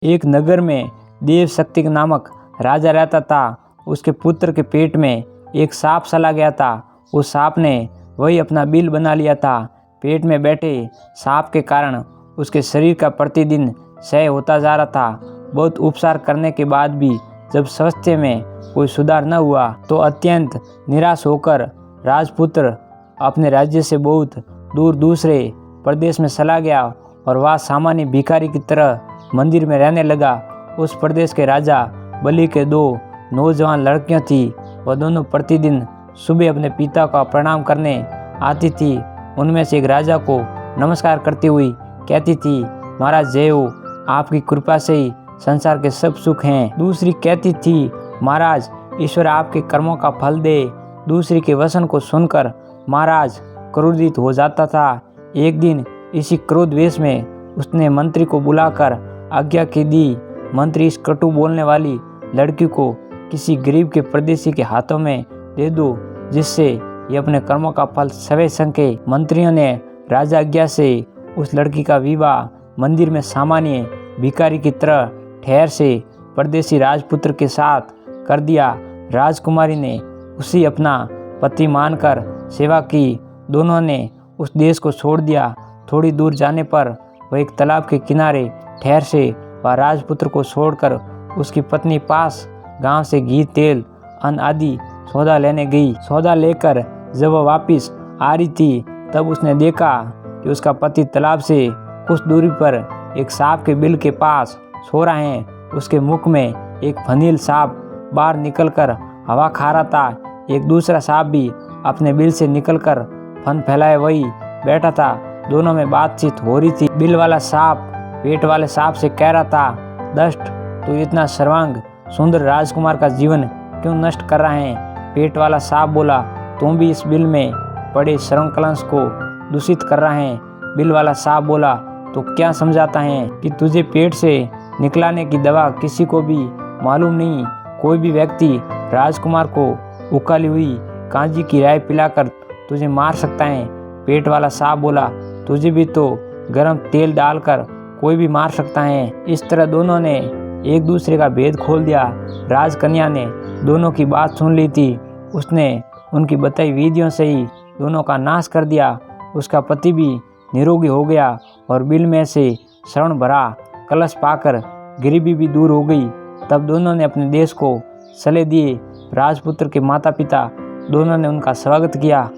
एक नगर में देव शक्ति नामक राजा रहता था। उसके पुत्र के पेट में एक सांप चला गया था। उस सांप ने वही अपना बिल बना लिया था। पेट में बैठे सांप के कारण उसके शरीर का प्रतिदिन क्षय होता जा रहा था। बहुत उपचार करने के बाद भी जब स्वास्थ्य में कोई सुधार न हुआ तो अत्यंत निराश होकर राजपुत्र अपने राज्य से बहुत दूर दूसरे प्रदेश में चला गया और वह सामान्य भिखारी की तरह मंदिर में रहने लगा। उस प्रदेश के राजा बलि के 2 नौजवान लड़कियां थी। वह दोनों प्रतिदिन सुबह अपने पिता का प्रणाम करने आती थी। उनमें से एक राजा को नमस्कार करती हुई कहती थी, महाराज जय हो, आपकी कृपा से ही संसार के सब सुख हैं। दूसरी कहती थी, महाराज ईश्वर आपके कर्मों का फल दे। दूसरी के वचन को सुनकर महाराज क्रोधित हो जाता था। एक दिन इसी क्रोध वेश में उसने मंत्री को बुलाकर आज्ञा की दी, मंत्री इस कटु बोलने वाली लड़की को किसी गरीब के परदेशी के हाथों में दे दो, जिससे ये अपने कर्मों का फल सवे सके। मंत्रियों ने राजा आज्ञा से उस लड़की का विवाह मंदिर में सामान्य भिखारी की तरह ठहर से परदेशी राजपुत्र के साथ कर दिया। राजकुमारी ने उसी अपना पति मानकर सेवा की। दोनों ने उस देश को छोड़ दिया। थोड़ी दूर जाने पर वह एक तालाब के किनारे ठहर से वह राजपुत्र को छोड़कर उसकी पत्नी पास गांव से घी, तेल, अन्न आदि सौदा लेने गई। सौदा लेकर जब वह वापस आ रही थी तब उसने देखा कि उसका पति तालाब से कुछ दूरी पर एक सांप के बिल के पास सो रहा है। उसके मुख में एक फनील सांप बाहर निकलकर हवा खा रहा था। एक दूसरा सांप भी अपने बिल से निकलकर फन फैलाए वही बैठा था। दोनों में बातचीत हो रही थी। बिल वाला सांप पेट वाले सांप से कह रहा था, दष्ट, तू इतना सर्वांग सुंदर राजकुमार का जीवन क्यों नष्ट कर रहा है? पेट वाला सांप बोला, तुम भी इस बिल में पड़े श्रवण कलंश को दूषित कर रहा है। बिल वाला सांप बोला, तो क्या समझाता है कि तुझे पेट से निकलाने की दवा किसी को भी मालूम नहीं। कोई भी व्यक्ति राजकुमार को उकाली हुई कांजी की राय पिलाकर तुझे मार सकता है। पेट वाला सांप बोला, तुझे भी तो गर्म तेल डालकर कोई भी मार सकता है। इस तरह दोनों ने एक दूसरे का भेद खोल दिया। राजकन्या ने दोनों की बात सुन ली थी। उसने उनकी बताई विधियों से ही दोनों का नाश कर दिया। उसका पति भी निरोगी हो गया और बिल में से श्रवण भरा कलश पाकर गरीबी भी दूर हो गई। तब दोनों ने अपने देश को चले दिए। राजपुत्र के माता पिता दोनों ने उनका स्वागत किया।